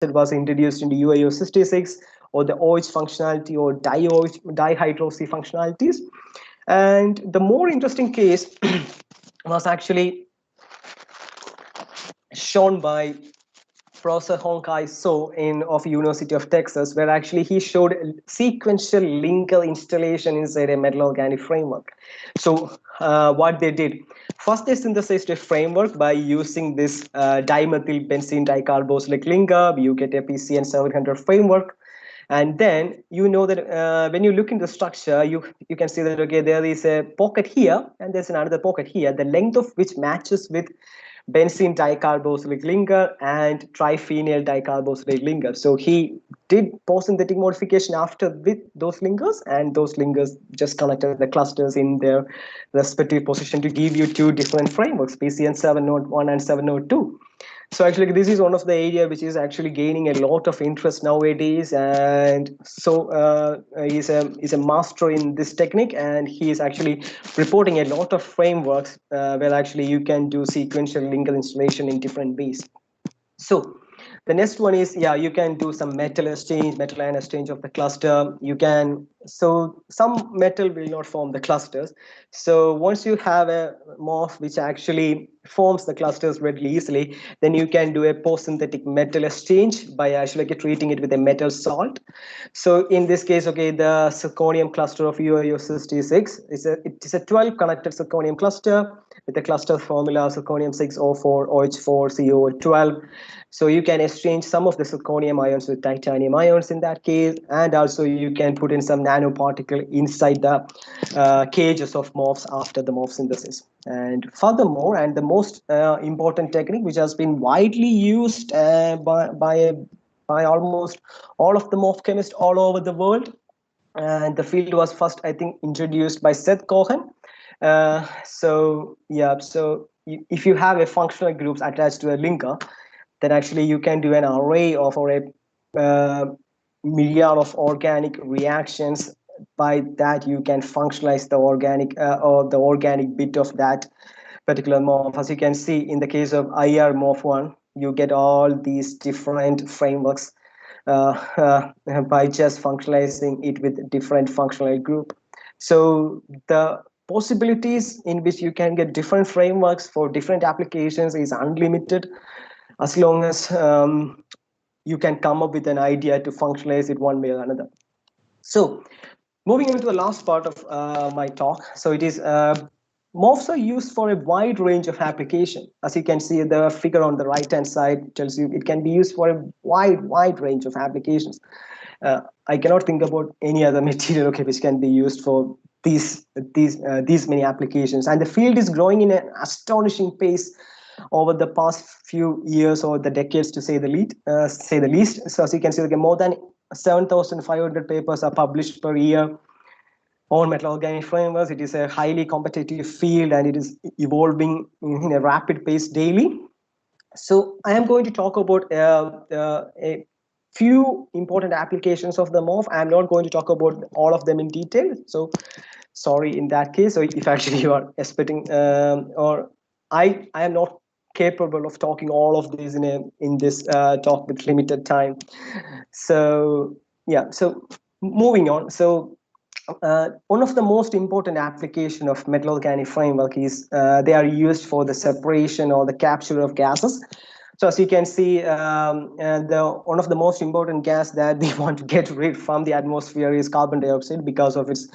was introduced in the UAO 66, or the OH functionality, or dihydroxy functionalities. And the more interesting case was actually shown by Professor Hong Kai So in of University of Texas, where actually he showed a sequential linker installation inside a metal organic framework. So what they did, first they synthesized a framework by using this dimethyl benzene dicarboxylic linker. You get a PCN 700 framework. And then you know that when you look in the structure, you can see that, okay, there is a pocket here and there's another pocket here, the length of which matches with benzene dicarboxylic linker and triphenyl dicarboxylate linker. So he did post-synthetic modification after with those linkers, and those linkers just connected the clusters in their respective position to give you two different frameworks, PCN 701 and 702. So actually, this is one of the area which is actually gaining a lot of interest nowadays, and so he's a master in this technique, and he is actually reporting a lot of frameworks where actually you can do sequential linker installation in different ways. So the next one is, yeah, you can do some metal exchange, metal ion exchange of the cluster. You can, so some metal will not form the clusters. So once you have a morph which actually forms the clusters readily easily, then you can do a post-synthetic metal exchange by actually treating it with a metal salt. So in this case, okay, the zirconium cluster of UiO 66 it is a 12 connected zirconium cluster with the cluster formula zirconium 6O4 OH4 CO12. So you can exchange some of the zirconium ions with titanium ions in that case, and also you can put in some nanoparticle inside the cages of morphs after the morph synthesis. And furthermore, and the most important technique which has been widely used by almost all of the morph chemists all over the world, and the field was first, I think, introduced by Seth Cohen. So yeah, so if you have a functional groups attached to a linker, then actually you can do an array of, or a myriad of organic reactions. By that you can functionalize the organic or the organic bit of that particular morph. As you can see in the case of IR morph 1, you get all these different frameworks by just functionalizing it with different functional group. So the possibilities in which you can get different frameworks for different applications is unlimited, as long as you can come up with an idea to functionalize it one way or another. So moving into the last part of my talk, so it is morphs are used for a wide range of application. As you can see, the figure on the right hand side tells you it can be used for a wide range of applications. I cannot think about any other material, okay, which can be used for these many applications, and the field is growing in an astonishing pace over the past few years or the decades, to say the least. So as you can see, okay, more than 7,500 papers are published per year on metal organic frameworks. It is a highly competitive field, and it is evolving in a rapid pace daily. So I am going to talk about a few important applications of the morph. I am not going to talk about all of them in detail. So sorry in that case. So if actually you are expecting, or I am not capable of talking all of these in this talk with limited time. So yeah. So moving on. So one of the most important application of metal organic framework is they are used for the separation or the capture of gases. So as you can see, one of the most important gas that they want to get rid from the atmosphere is carbon dioxide, because of its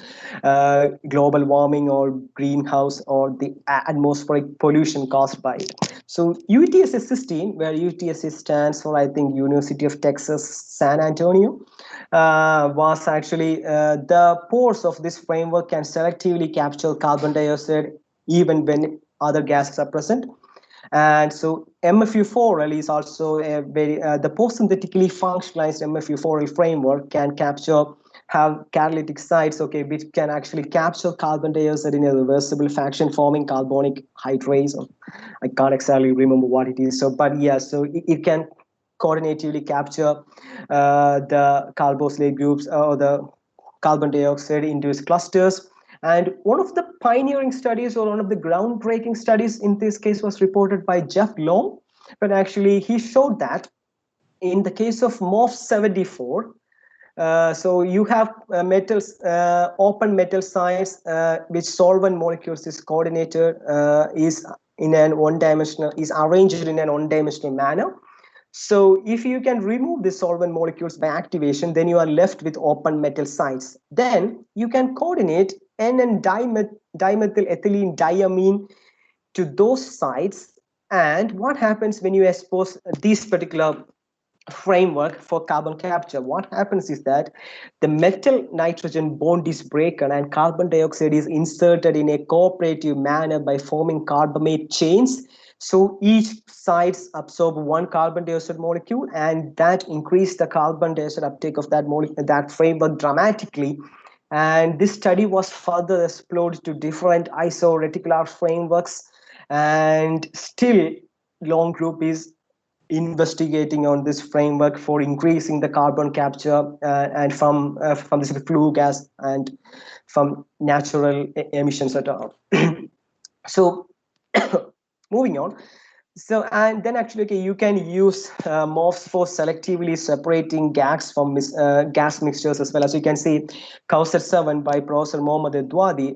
global warming or greenhouse or the atmospheric pollution caused by it. So UTSS 16, where UTSS stands for, I think, University of Texas, San Antonio, was actually the pores of this framework can selectively capture carbon dioxide even when other gases are present. And so MFU4L is also a very the post-synthetically functionalized MFU4L framework can have catalytic sites, okay, which can actually capture carbon dioxide in a reversible fashion, forming carbonic hydrates. I can't exactly remember what it is. So, but yeah, so it can coordinatively capture the carboxylate groups or the carbon dioxide into its clusters. And one of the pioneering studies, or one of the groundbreaking studies in this case, was reported by Jeff Long, but actually he showed that in the case of MOF 74, so you have metals, open metal sites, which solvent molecules is coordinated, is in an one-dimensional, is arranged in an one-dimensional manner. So if you can remove the solvent molecules by activation, then you are left with open metal sites. Then you can coordinate N and dimethyl ethylene diamine to those sites. And what happens when you expose these particular framework for carbon capture? What happens is that the metal nitrogen bond is broken and carbon dioxide is inserted in a cooperative manner by forming carbamate chains. So each sides absorb one carbon dioxide molecule, and that increased the carbon dioxide uptake of that framework dramatically. And this study was further explored to different isoreticular frameworks, and still long group is investigating on this framework for increasing the carbon capture, and from this flue gas and from natural emissions at all. So moving on. So, and then actually, okay, you can use MOFs for selectively separating gas from gas mixtures as well. As you can see, Kausar 7 by Professor Mohammad Edwadi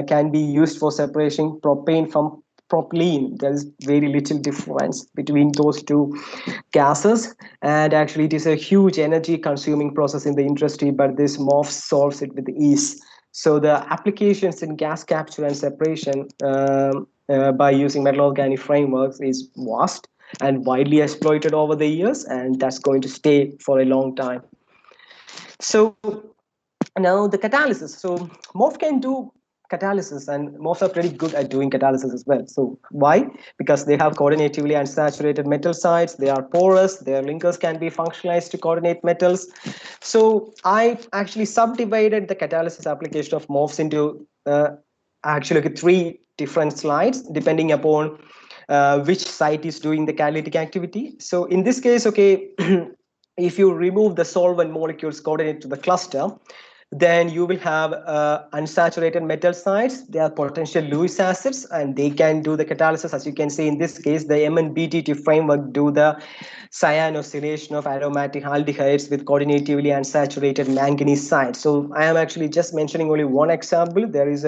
can be used for separating propane from propylene. There is very little difference between those two gases, and actually it is a huge energy consuming process in the industry, but this MOF solves it with ease. So the applications in gas capture and separation by using metal organic frameworks is vast and widely exploited over the years, and that's going to stay for a long time. So now the catalysis. So MOF can do catalysis, and MOFs are pretty good at doing catalysis as well. So why? Because they have coordinatively unsaturated metal sites, they are porous, their linkers can be functionalized to coordinate metals. So I actually subdivided the catalysis application of MOFs into actually three different slides depending upon which site is doing the catalytic activity. So in this case, okay, if you remove the solvent molecules coordinate to the cluster, then you will have unsaturated metal sites. They are potential Lewis acids, and they can do the catalysis. As you can see in this case, the MNBTT framework do the cyanosylation of aromatic aldehydes with coordinatively unsaturated manganese sites. So I am actually just mentioning only one example. There is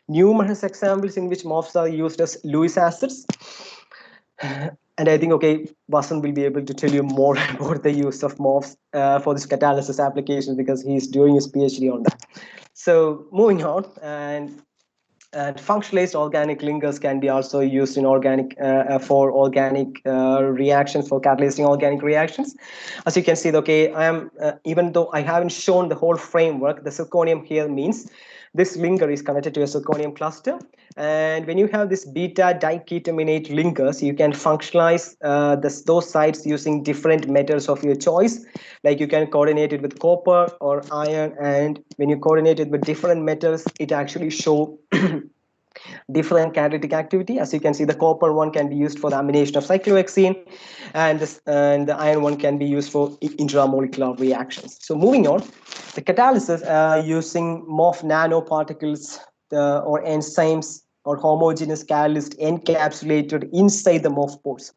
numerous examples in which MOFs are used as Lewis acids. And I think, okay, Vasan will be able to tell you more about the use of MOFs for this catalysis application, because he's doing his PhD on that. So moving on, and functionalized organic linkers can be also used in organic for organic reactions, for catalyzing organic reactions. As you can see, okay, I am even though I haven't shown the whole framework, the zirconium here means this linker is connected to a zirconium cluster, and when you have this beta diketaminate linkers, you can functionalize those sites using different metals of your choice. Like you can coordinate it with copper or iron, and when you coordinate it with different metals, it actually show different catalytic activity. As you can see, the copper one can be used for the amination of cyclohexene, and the iron one can be used for intramolecular reactions. So moving on, the catalysis using MOF nanoparticles or enzymes or homogeneous catalyst encapsulated inside the MOF pores.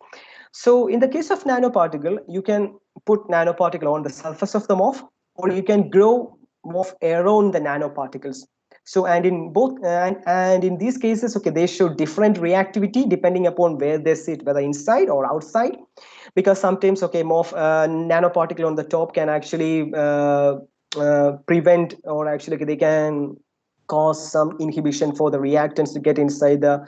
So in the case of nanoparticle, you can put nanoparticle on the surface of the MOF, or you can grow MOF around the nanoparticles. So, and in both, and in these cases, okay, they show different reactivity depending upon where they sit, whether inside or outside, because sometimes, okay, MOF nanoparticle on the top can actually prevent, or actually they can cause some inhibition for the reactants to get inside the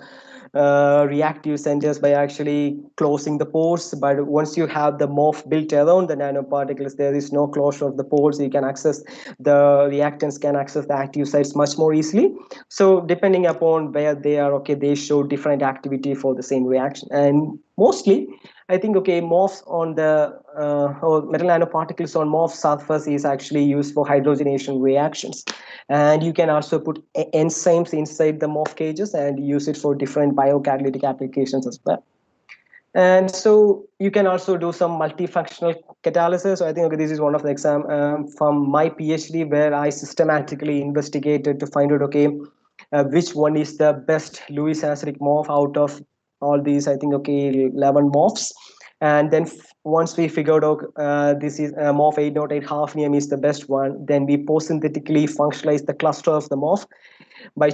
reactive centers by actually closing the pores. But once you have the MOF built around the nanoparticles, there is no closure of the pores. You can access the reactants, can access the active sites much more easily. So depending upon where they are, okay, they show different activity for the same reaction. And mostly, I think, okay, MOFs on the or metal nanoparticles on MOF surface is actually used for hydrogenation reactions. And you can also put enzymes inside the MOF cages and use it for different biocatalytic applications as well. And so you can also do some multifunctional catalysis. So I think, okay, this is one of the examples from my PhD, where I systematically investigated to find out, okay, which one is the best Lewis acidic MOF out of all these, I think, okay, 11 MOFs. And then once we figured out this is morph 808 hafnium is the best one, then we post-synthetically functionalize the cluster of the morph by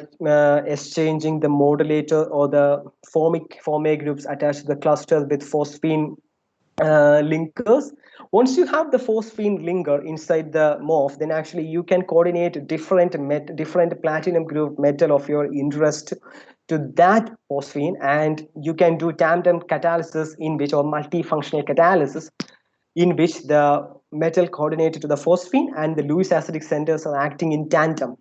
exchanging the modulator or the formic groups attached to the clusters with phosphine linkers. Once you have the phosphine linker inside the morph, then actually you can coordinate different platinum group metal of your interest to that phosphine, and you can do tandem catalysis in which, or multifunctional catalysis, in which the metal coordinated to the phosphine and the Lewis acidic centers are acting in tandem.